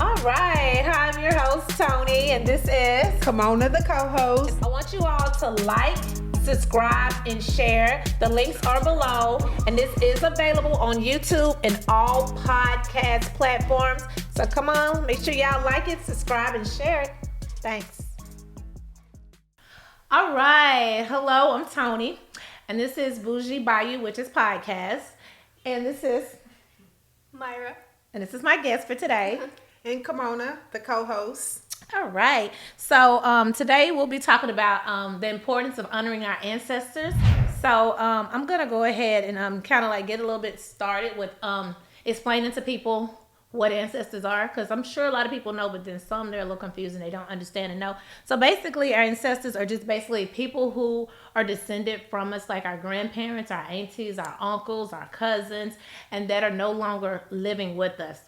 All right. Hi, I'm your host, Toni, and this is Kimona, the co-host. I want you all to like, subscribe, and share. The links are below, and this is available on YouTube and all podcast platforms. So come on, make sure y'all like it, subscribe, and share it. Thanks. All right. Hello, I'm Toni, and this is Bougie, Bayou, which is podcast. And this is Myra. And this is my guest for today. And Kimona, the co-host. All right. So today we'll be talking about the importance of honoring our ancestors. So I'm going to go ahead and kind of like get a little bit started with explaining to people what ancestors are, because I'm sure a lot of people know, but then some they're a little confused and they don't understand and know. So basically our ancestors are just basically people who are descended from us, like our grandparents, our aunties, our uncles, our cousins, and that are no longer living with us.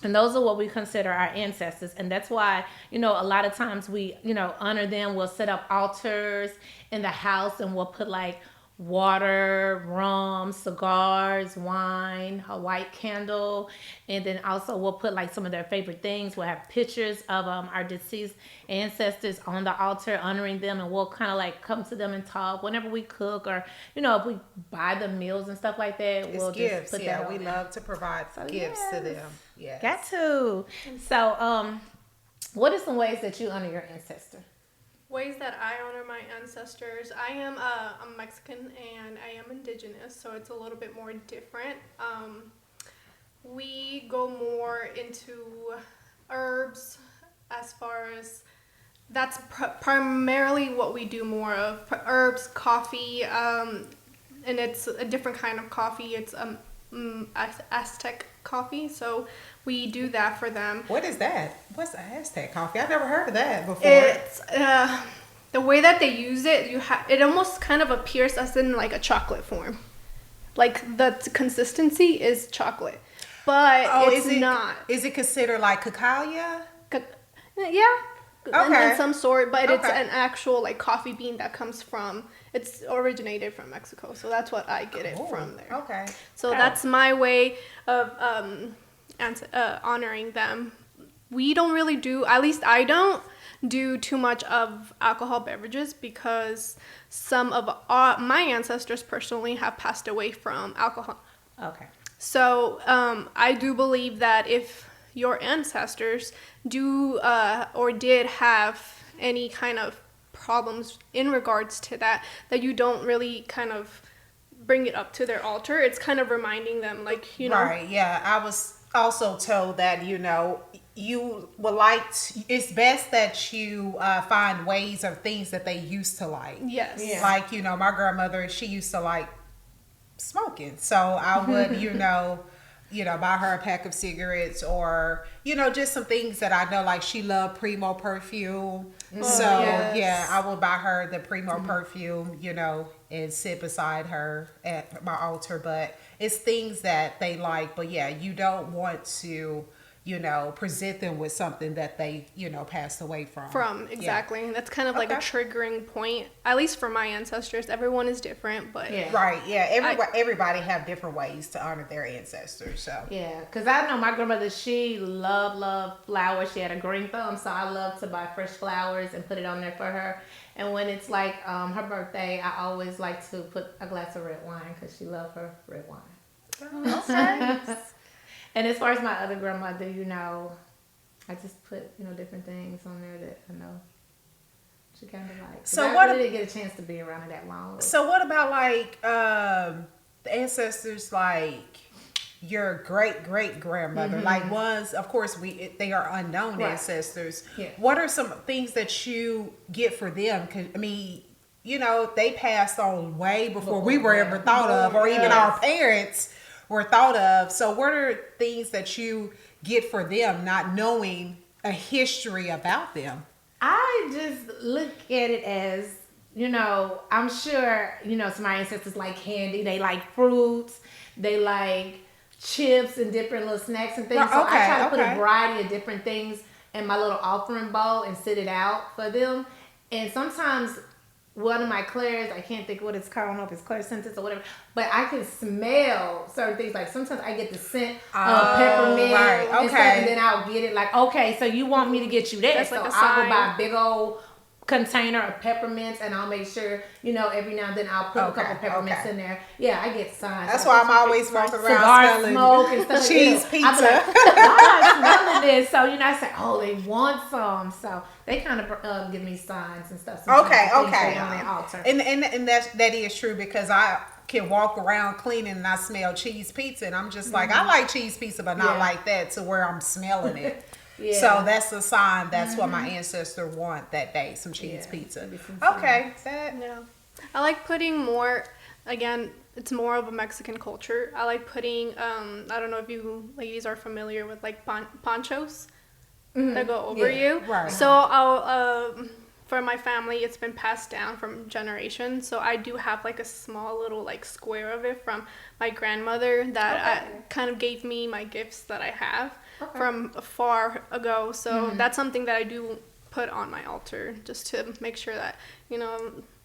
And those are what we consider our ancestors. And that's why, a lot of times we, honor them. We'll set up altars in the house and we'll put like water, rum, cigars, wine, a white candle. And then also we'll put like some of their favorite things. We'll have pictures of our deceased ancestors on the altar, honoring them. And we'll kind of like come to them and talk whenever we cook, or, if we buy them meals and stuff like that. It's we'll gifts. Just put Yeah, that we on. love to provide gifts to them. Yeah. Got to. So, what are some ways that you honor your ancestor? Ways that I honor my ancestors. I am I'm Mexican and I am indigenous, so it's a little bit more different. We go more into herbs as far as that's primarily what we do more of. Herbs, coffee, and it's a different kind of coffee. It's Aztec coffee, so we do that for them. What is that? What's Aztec coffee? I've never heard of that before. It's the way that they use it. It almost kind of appears as in like a chocolate form, like the consistency is chocolate, but it's not. Is it considered like cacao? Yeah. Okay. In some sort, but it's an actual like coffee bean that comes from. It's originated from Mexico, so that's what I get it from there. Okay. So that's my way of honoring them. We don't really do, at least I don't do too much of alcohol beverages because some of my ancestors personally have passed away from alcohol. Okay. So I do believe that if your ancestors do or did have any kind of problems in regards to that you don't really kind of bring it up to their altar. It's kind of reminding them, like, Right, yeah. I was also told that, you would it's best that you find ways or things that they used to like. Yes. Yeah. Like, my grandmother, she used to like smoking. So I would, buy her a pack of cigarettes or, just some things that I know, like she loved Primo perfume. So, yes. yeah, I will buy her the Primo perfume, and sit beside her at my altar. But it's things that they like. But, yeah, you don't want to, present them with something that they, passed away from. Exactly. That's kind of like a triggering point, at least for my ancestors. Everyone is different, but Right, yeah. Everybody have different ways to honor their ancestors. So Yeah, because I know my grandmother, she loved flowers. She had a green thumb, so I love to buy fresh flowers and put it on there for her. And when it's like her birthday, I always like to put a glass of red wine because she loved her red wine. okay. And as far as my other grandmother, I just put, different things on there that I know she kind of liked. So I really didn't get a chance to be around her that long. So what about like the ancestors, like your great grandmother, like ones, of course they are unknown ancestors. Yeah. What are some things that you get for them? 'Cause, I mean, they passed on way before we were ever thought of, or even our parents were thought of. So what are things that you get for them, not knowing a history about them? I just look at it as, I'm sure, some of my ancestors like candy. They like fruits. They like chips and different little snacks and things. So I try to put a variety of different things in my little offering bowl and sit it out for them. And sometimes one of my clairs, I can't think what it's called, I don't know if it's clairsentience or whatever, but I can smell certain things. Like sometimes I get the scent of peppermint right, and stuff, and then I'll get it like, okay, so you want me to get you that. That's so like a I'll go sign. buy a big old container of peppermints, and I'll make sure, every now and then I'll put a couple peppermints in there. Yeah, I get signs. That's why I'm always walking around cigar smelling smoke and stuff. cheese I'll pizza. be like, why am I smelling this? So I say, oh, they want some. So they kind of give me signs and stuff. Okay. On their altar. And that is true, because I can walk around cleaning and I smell cheese pizza, and I'm just like, I like cheese pizza, but not like that to where I'm smelling it. Yeah. So that's a sign. That's what my ancestor want that day, some cheese pizza. Okay. Yeah. I like putting more, again, it's more of a Mexican culture. I like putting, I don't know if you ladies are familiar with like ponchos that go over you. Right. So I'll, for my family, it's been passed down from generations. So I do have like a small little like square of it from my grandmother that kind of gave me my gifts that I have from far ago. So that's something that I do put on my altar just to make sure that,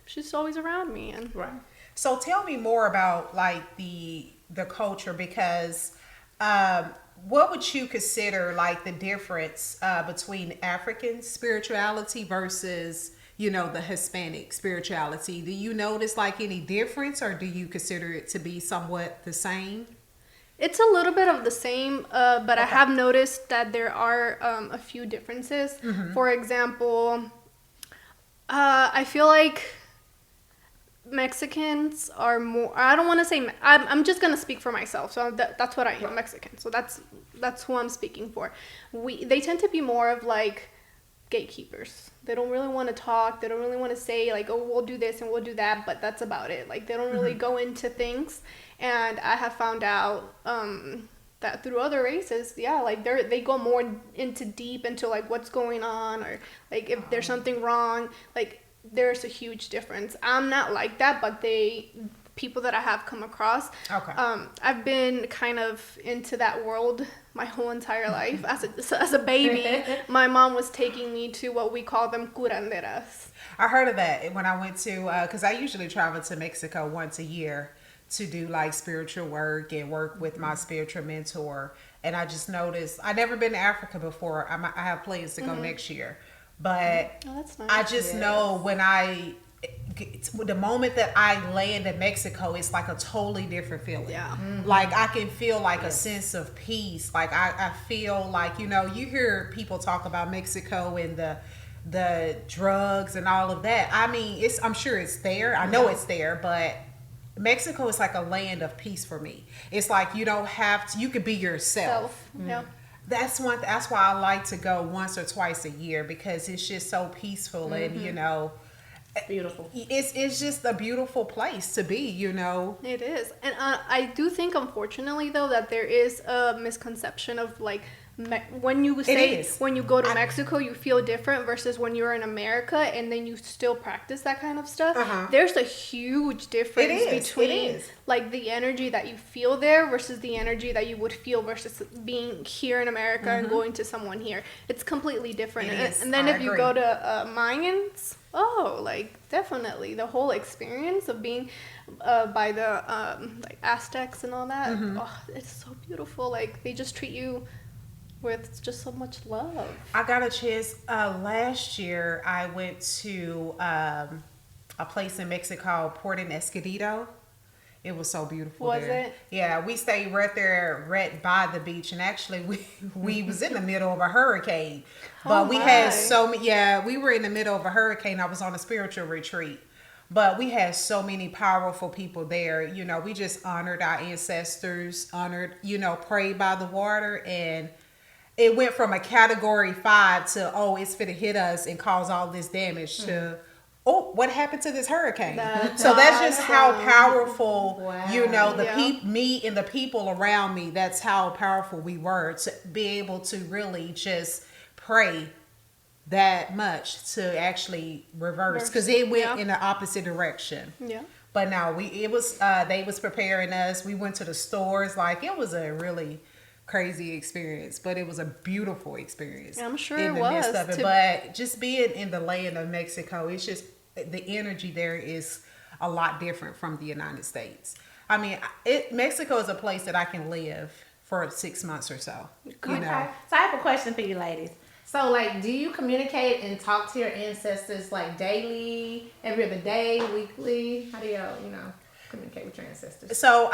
she's always around me. And Right. So tell me more about like the culture, because what would you consider like the difference between African spirituality versus the Hispanic spirituality? Do you notice like any difference, or do you consider it to be somewhat the same? it's a little bit of the same, but I have noticed that there are a few differences. For example, I feel like Mexicans are more, I don't want to say, I'm just going to speak for myself. So that's what I am, Mexican. So that's who I'm speaking for. They tend to be more of like gatekeepers. They don't really want to talk. They don't really want to say like, oh, we'll do this and we'll do that, but that's about it. Like they don't really go into things. And I have found out that through other races, like they go more deep into like what's going on, or like if there's something wrong, like there's a huge difference. I'm not like that, but people that I have come across, I've been kind of into that world my whole entire life. As a baby, my mom was taking me to what we call them curanderas. I heard of that when I went to, because I usually travel to Mexico once a year to do like spiritual work and work with my spiritual mentor. And I just noticed, I've never been to Africa before. I have plans to go next year. But that's nice. I just know when the moment that I land in Mexico, it's like a totally different feeling. Yeah. Like I can feel like a sense of peace. Like I feel like, you hear people talk about Mexico and the drugs and all of that. I mean, I'm sure it's there. I know it's there, but Mexico is like a land of peace for me. It's like you don't have to, you could be yourself. Yeah. That's why I like to go once or twice a year, because it's just so peaceful and Beautiful. It's just a beautiful place to be, It is. And I do think, unfortunately, though, that there is a misconception of like when you go to Mexico, you feel different versus when you're in America and then you still practice that kind of stuff. There's a huge difference between like the energy that you feel there versus the energy that you would feel versus being here in America and going to someone here. It's completely different. And then if you go to Mayans, like definitely the whole experience of being by the like Aztecs and all that. It's so beautiful. Like they just treat you with just so much love. I got a chance last year. I went to a place in Mexico called Port Escondido. It was so beautiful. Was it? Yeah, we stayed right there, right by the beach, and actually we was in the middle of a hurricane. But we had so many. Yeah, we were in the middle of a hurricane. I was on a spiritual retreat. But we had so many powerful people there. We just honored our ancestors, prayed by the water, and it went from a category 5 to, it's finna hit us and cause all this damage to, what happened to this hurricane? That's just how powerful, me and the people around me, that's how powerful we were to be able to really just pray that much to actually reverse, because it went in the opposite direction. Yeah. But no, they was preparing us. We went to the stores. Like it was a really crazy experience, but it was a beautiful experience. I'm sure in it the was. Midst of it. But just being in the land of Mexico, it's the energy there is a lot different from the United States. I mean, Mexico is a place that I can live for 6 months or so. Okay. So I have a question for you ladies. So, like, do you communicate and talk to your ancestors, like, daily, every other day, weekly? How do y'all, communicate with your ancestors? So,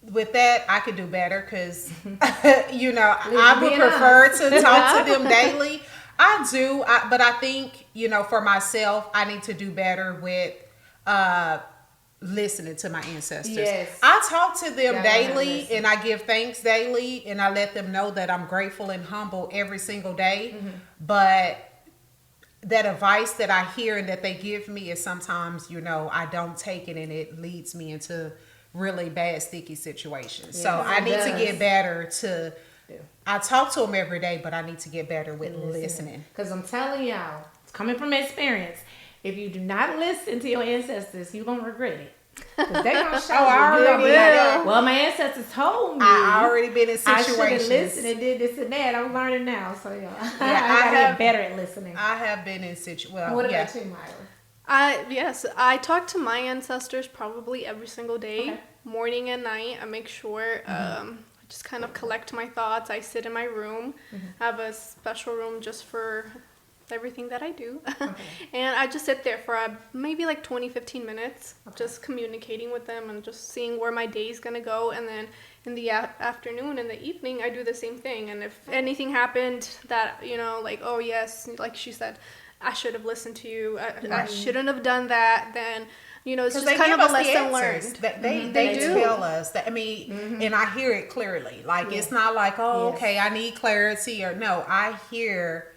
with that, I could do better because, I would prefer to talk to them daily. I do, but I think, for myself, I need to do better with listening to my ancestors. Yes. I talk to them daily and I give thanks daily and I let them know that I'm grateful and humble every single day. Mm-hmm. But that advice that I hear and that they give me is sometimes, I don't take it and it leads me into really bad, sticky situations. Yes, so I need to get better to... Yeah. I talk to them every day, but I need to get better with listening. Because I'm telling y'all, it's coming from experience. If you do not listen to your ancestors, you're going to regret it. Because they're going to show you. I already will. Well, my ancestors told me. I already been in situations. I should have listened and did this and that. I'm learning now. So, I got to get better at listening. I have been in situations. Well, what about you, Myra? Yes, I talk to my ancestors probably every single day, morning and night. I make sure... just kind of collect my thoughts. I sit in my room. I have a special room just for everything that I do. And I just sit there for maybe like 20-15 minutes, just communicating with them and just seeing where my day is going to go. And then in the afternoon and the evening, I do the same thing. And if anything happened that, like, oh yes, like she said, I should have listened to you. I shouldn't have done that. Then... it's just kind of a lesson learned. They tell us that, and I hear it clearly. Like, it's not like, okay, I need clarity or no, I hear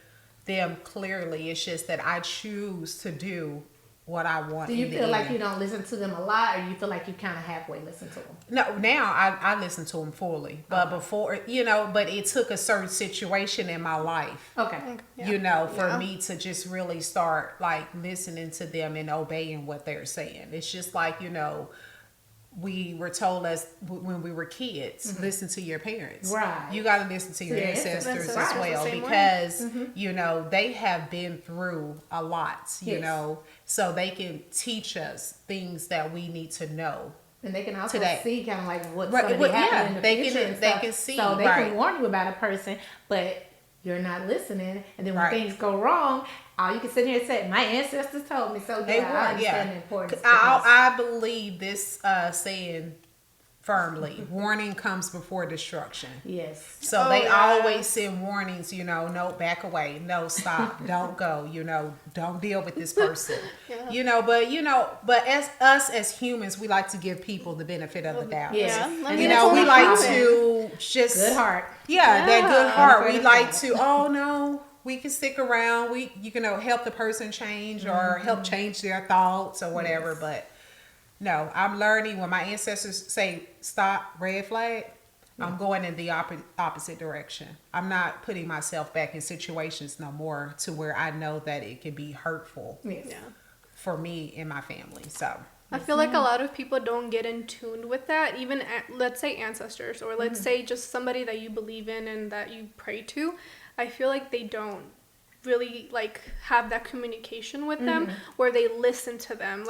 them clearly. It's just that I choose to do what I want. Do you feel like you don't listen to them a lot, or you feel like you kind of halfway listen to them? No, now I listen to them fully. But before, but it took a certain situation in my life. Okay. For me to just really start like listening to them and obeying what they're saying. It's just like, we were told when we were kids, listen to your parents. Right. You got to listen to your ancestors as well because, they have been through a lot, so they can teach us things that we need to know. And they can also today. See kind of like what's going to be happening in the future. They can see. So they can warn you about a person, but you're not listening. And then when things go wrong, all you can sit here and say, my ancestors told me. So I understand the importance. I believe this saying firmly. Warning comes before destruction. Yes. So they always send warnings, no, back away. No, stop. Don't go. Don't deal with this person. But as us as humans, we like to give people the benefit of the doubt. Yeah. We like to just... Good heart. Yeah, that good heart. We like to, no, we can stick around. You can help the person change or help change their thoughts or whatever. Yes. But no, I'm learning when my ancestors say stop, red flag, I'm going in the opposite direction. I'm not putting myself back in situations no more to where I know that it can be hurtful for me and my family. So I feel like a lot of people don't get in tune with that. Even let's say ancestors, or let's say just somebody that you believe in and that you pray to. I feel like they don't really like have that communication with them where they listen to them.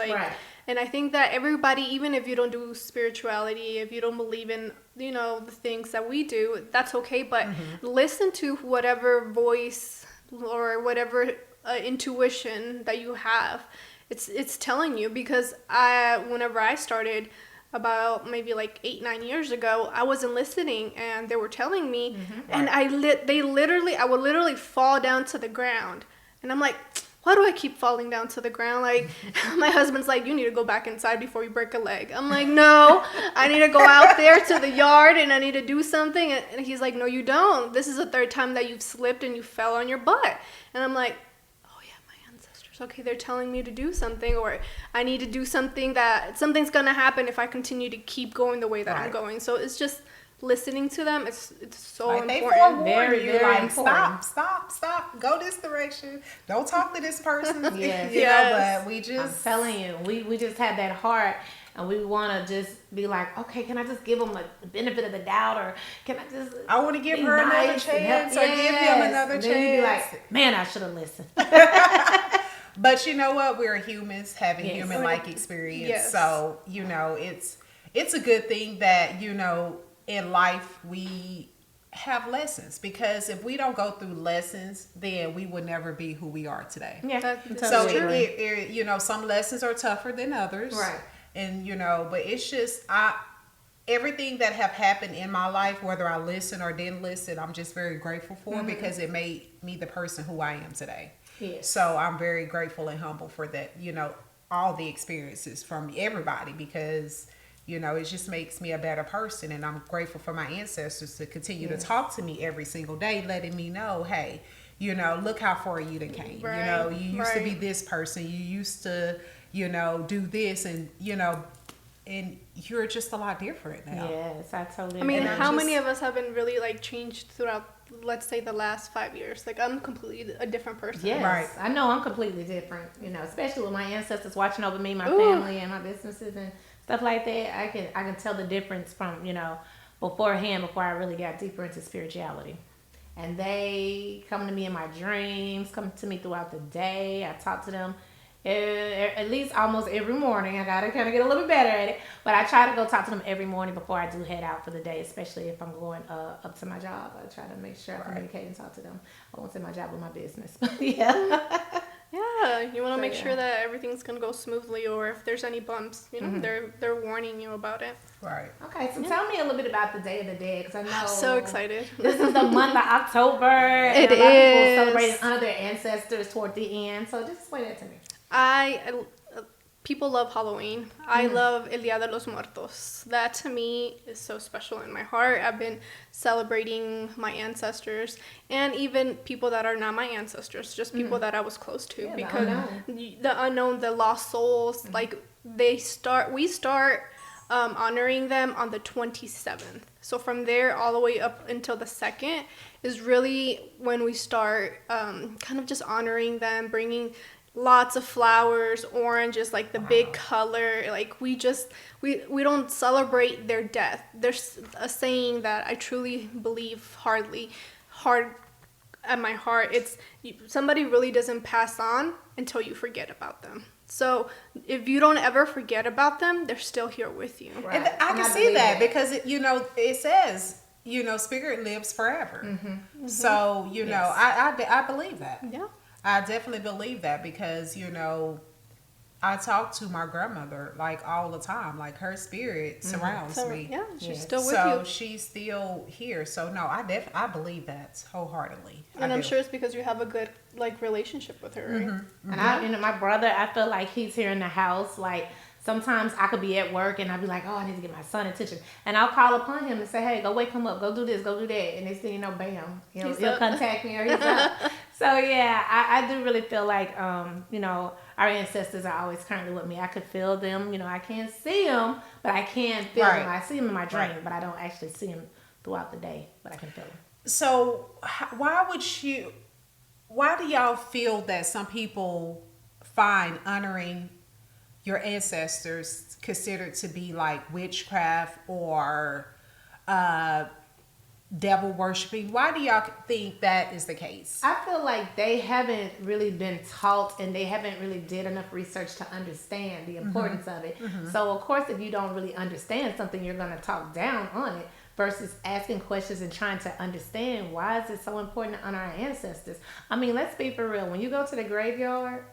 And I think that everybody, even if you don't do spirituality, if you don't believe in the things that we do, that's okay. But listen to whatever voice or whatever intuition that you have. It's telling you, because whenever I started about maybe like 8-9 years ago, I wasn't listening and they were telling me and I would literally fall down to the ground, and I'm like, why do I keep falling down to the ground? Like, my husband's like, you need to go back inside before you break a leg. I'm like, no, I need to go out there to the yard and I need to do something. And he's like, no, you don't. This is the third time that you've slipped and you fell on your butt. And I'm like, okay, they're telling me to do something, or I need to do something, that something's gonna happen if I continue to keep going the way that I'm going. So it's just listening to them. It's so important. Very, very important. Stop. Go this direction. Don't talk to this person. But we just... I'm telling you, we just have that heart. And we want to just be like, okay, can I just give them the benefit of the doubt, or can I just... I want to give her another chance, or give him another chance. Then you be like, man, I should have listened. But you know what? We're humans having Yes. human-like experience. Yes. So, it's a good thing that, in life we have lessons, because if we don't go through lessons, then we would never be who we are today. Yeah. That- I'm So totally agree. some lessons are tougher than others. Right. And but it's just everything that have happened in my life, whether I listen or didn't listen, I'm just very grateful for, because it made me the person who I am today. Yes. So I'm very grateful and humble for that, all the experiences from everybody, because it just makes me a better person. And I'm grateful for my ancestors to continue to talk to me every single day, letting me know, hey, look how far you done came. Right, You used to be right. this person. You used to, do this, and and you're just a lot different now. Yes, I totally I mean, And I'm how just- many of us have been really like changed throughout, let's say, the last 5 years? Like, I'm completely a different person. Yes, Right. I know I'm completely different, especially with my ancestors watching over me, my Ooh. family, and my businesses and stuff like that. I can tell the difference from beforehand, before I really got deeper into spirituality. And they come to me in my dreams, come to me throughout the day. I talk to them at least almost every morning. I gotta kind of get a little bit better at it, but I try to go talk to them every morning before I do head out for the day, especially if I'm going up to my job. I try to make sure I communicate and talk to them. I won't say my job, but my business. Yeah. Yeah, you want to So, make yeah. sure that everything's gonna go smoothly, or if there's any bumps, Mm-hmm. they're warning you about it. Right. Okay, so tell me a little bit about the Day of the Dead, because I know I'm so excited. This is the month of October. It and a lot of people is. celebrating honor their ancestors toward the end. So just explain that to me. People love Halloween. I love El Día de los Muertos. That to me is so special in my heart. I've been celebrating my ancestors, and even people that are not my ancestors, just people that I was close to, Yeah, the because unknown. the unknown, the lost souls, like we start honoring them on the 27th. So from there all the way up until the 2nd is really when we start kind of just honoring them, bringing lots of flowers, oranges, like the big color. Like we don't celebrate their death. There's a saying that I truly believe hard at my heart. It's somebody really doesn't pass on until you forget about them. So if you don't ever forget about them, they're still here with you. Right. And I And can I see believe that, that. because it says, spirit lives forever. So Yes. I believe that. Yeah. I definitely believe that, because I talk to my grandmother like all the time. Like her spirit surrounds So me. yeah, she's Yes. still with So you. she's still here. So no, I believe that wholeheartedly. And I I'm do. sure it's because you have a good relationship with her, right? And my brother, I feel like he's here in the house. Like sometimes I could be at work and I'll be like, oh, I need to get my son attention, and I'll call upon him and say, hey, go wake him up, go do this, go do that, and next thing you know, bam, he'll He's up. contact me or he's up. So yeah, I do really feel like our ancestors are always currently with me. I could feel them. I can't see them, but I can feel Right. them. I see them in my dream, Right. but I don't actually see them throughout the day, but I can feel them. So why do y'all feel that some people find honoring your ancestors considered to be like witchcraft or devil worshiping? Why do y'all think that is the case? I feel like they haven't really been taught, and they haven't really did enough research to understand the importance of it. So of course, if you don't really understand something, you're going to talk down on it versus asking questions and trying to understand why is it so important to honor our ancestors. I mean, let's be for real. When you go to the graveyard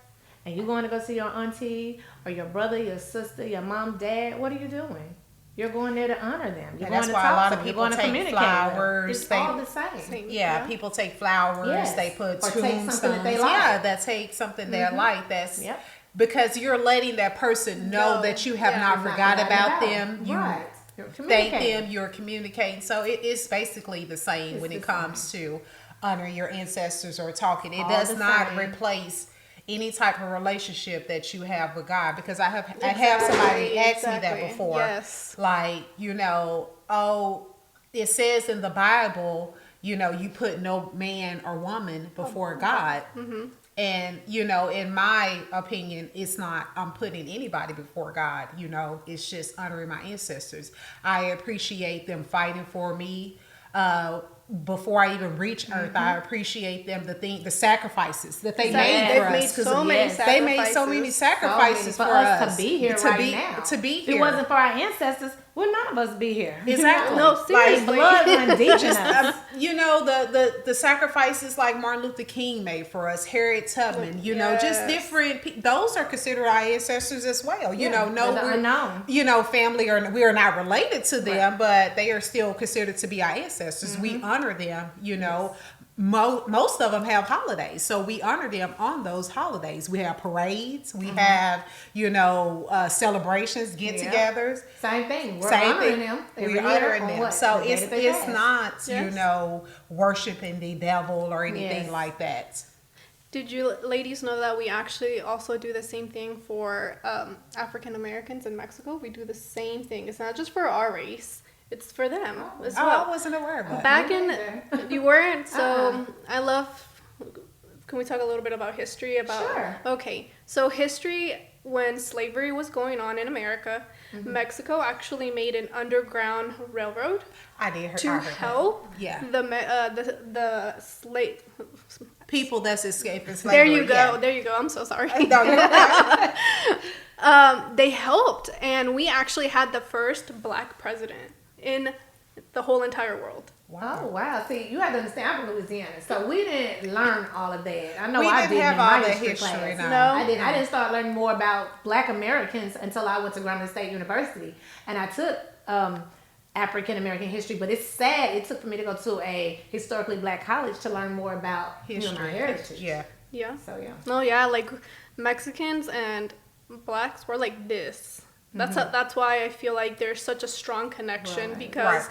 and you're going to go see your auntie or your brother, your sister, your mom, dad, what are you doing? You're going there to honor them. You're And going that's to why a talk lot to of them. You're people going to take communicate flowers, with them. It's they- all the same. Same. Yeah, people take flowers, Yes. they put Or take something tombstones. that they like. Yeah, that take something they like. That's Yep. because you're letting that person know No, that you have yeah. not You're forgot forgotten about them. You Right. You're thank communicating. them, you're communicating. So it is basically the same It's when the it comes to honoring your ancestors or talking. It All does the not same. replace any type of relationship that you have with God, because I have Exactly, somebody ask me that exactly. before. Yes. Like, oh, it says in the Bible, you put no man or woman before God. And, in my opinion, it's not, I'm putting anybody before God, it's just honoring my ancestors. I appreciate them fighting for me, before I even reach Earth, I appreciate them, the sacrifices that they Exactly. made They've for made us. 'Cause so many they made so many sacrifices for for us to be here to right be, now. To be If it here. wasn't for our ancestors, would none of us be here. Exactly. No, Like, seriously. Blood run deep in us. you know, the sacrifices like Martin Luther King made for us, Harriet Tubman, you know, just Yes. different those are considered our ancestors as well. You Yeah, know, no, the we're unknown. you know, family, or we are not related to them, but they are still considered to be our ancestors. We honor them, you know. Most of them have holidays, so we honor them on those holidays. We have parades, we have, you know, celebrations, get-togethers. Same thing. We're Same honoring thing. them. We're honoring them. So it's not, you Yes. know, worshiping the devil or anything Yes. like that. Did you ladies know that we actually also do the same thing for African Americans in Mexico? We do the same thing. It's not just for our race; it's for them as Oh, well. I wasn't aware of that. Back Me in, neither. you weren't. So Uh-uh. I love. Can we talk a little bit about history? Sure. Okay, so history when slavery was going on in America, Mexico actually made an underground railroad I did hear to I heard that. help Yeah. the slave. People that's escaping slavery. There you go. Yeah. There you go. I'm so sorry. No, you're right. They helped, and we actually had the first black president in the whole entire world. Oh wow! See, you have to understand. I'm from Louisiana, so we didn't learn all of that. I know We I didn't didn't have in all my that history history, class. no. No. I didn't start learning more about Black Americans until I went to Grambling State University, and I took African American history. But it's sad. It took for me to go to a historically Black college to learn more about History. my heritage. Yeah. Yeah. So yeah. No, yeah, like Mexicans and blacks were like this. That's why I feel like there's such a strong connection Right. because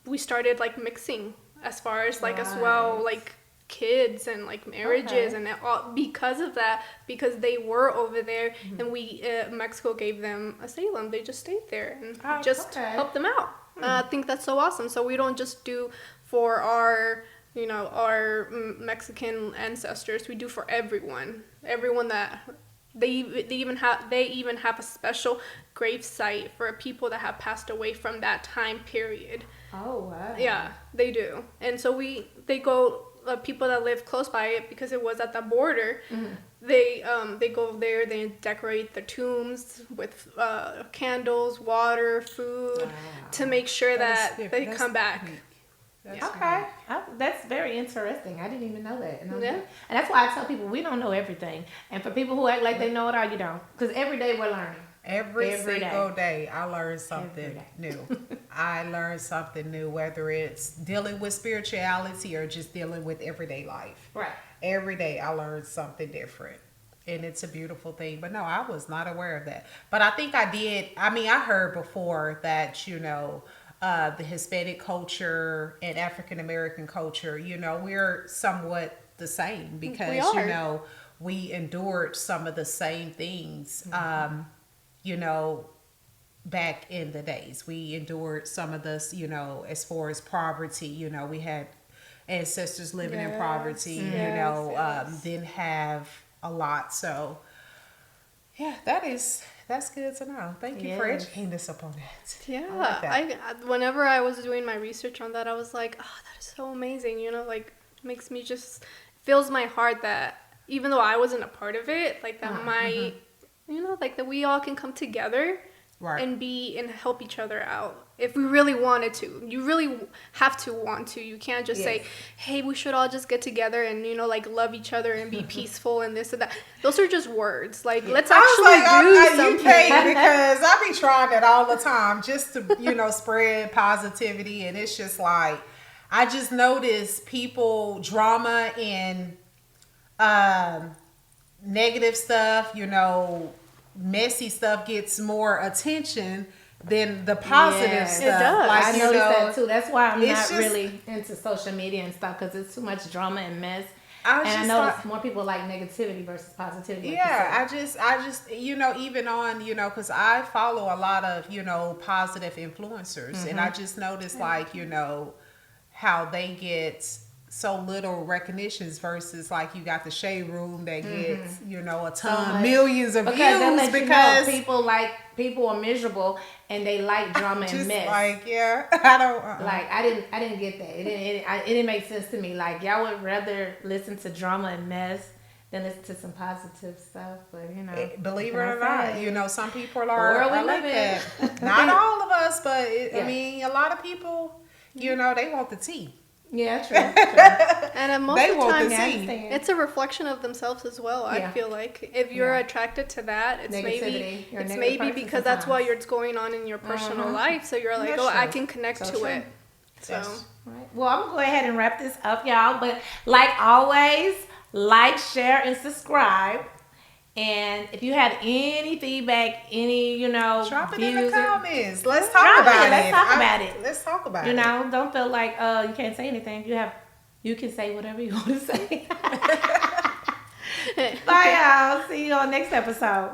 we started like mixing as far as like as well Right. like kids and like marriages Okay. and all because of that, because they were over there and we Mexico gave them asylum. They just stayed there and Oh, just okay. helped them out. I think that's so awesome. So we don't just do for our our Mexican ancestors. We do for everyone that they even have a special grave site for people that have passed away from that time period. Oh wow. Yeah, they do. And so they go people that live close by it because it was at the border. They go there. They decorate the tombs with candles, water, food to make sure that they come back. Okay, that's very interesting. I didn't even know that. Yeah. And that's why I tell people we don't know everything. And for people who act like they know it all, you don't. Because every day we're learning. Every Every single day, I learn something Every new. I learn something new, whether it's dealing with spirituality or just dealing with everyday life. Right. Every day, I learn something different. And it's a beautiful thing. But no, I was not aware of that. But I think I did. I mean, I heard before that, the Hispanic culture and African American culture, we're somewhat the same because, We are. we endured some of the same things, back in the days. We endured some of this, as far as poverty, we had ancestors living in poverty, didn't have a lot. So, yeah, that's good to know. Thank you for Yes. educating us upon that. Yeah, I like that. whenever I was doing my research on that, I was like, oh, that is so amazing. Like makes me just fills my heart that even though I wasn't a part of it, like that like that we all can come together Right. and help each other out if we really wanted to. You really have to want to. You can't just say, hey, we should all just get together and like love each other and be peaceful and this and that. Those are just words. Like let's actually do something. You pay because I be trying that all the time just to spread positivity, and it's just like I just notice people drama and negative stuff, messy stuff gets more attention than the positive Yeah. stuff. It does. Like, I noticed that too. That's why I'm it's not just- really into social media and stuff because it's too much drama and mess. I was And I just notice like- more people like negativity versus positivity. like you Yeah, said. I just, even on, because I follow a lot of, positive influencers, and I just notice like, how they get so little recognitions versus like you got the shade room that gets a ton much. millions of Because that views lets because you know people are miserable and they like drama and just mess. like I don't Like I didn't get that. It didn't make sense to me. Like y'all would rather listen to drama and mess than listen to some positive stuff. But believe it what or can I not, say? some people The are world we like live that. in. Not all of us, but Yeah. I mean, a lot of people, they want the tea. Yeah, true. And most They of the want time, to Yeah, I see. understand. it's a reflection of themselves as well. Yeah. I feel like if you're Yeah. attracted to that, it's Negativity. You're a it's negative maybe person because that's what sometimes. it's going on in your personal life. So you're like, That's I true. can connect So to true. it. So That's- Right. Well, I'm gonna go ahead and wrap this up, y'all. But like always, like, share, and subscribe. And if you have any feedback, any Drop it in the views, comments. Let's Drop talk it. about it. Let's talk about it. Let's talk about it. don't feel like you can't say anything. You can say whatever you want to say. Bye, y'all. See you on next episode.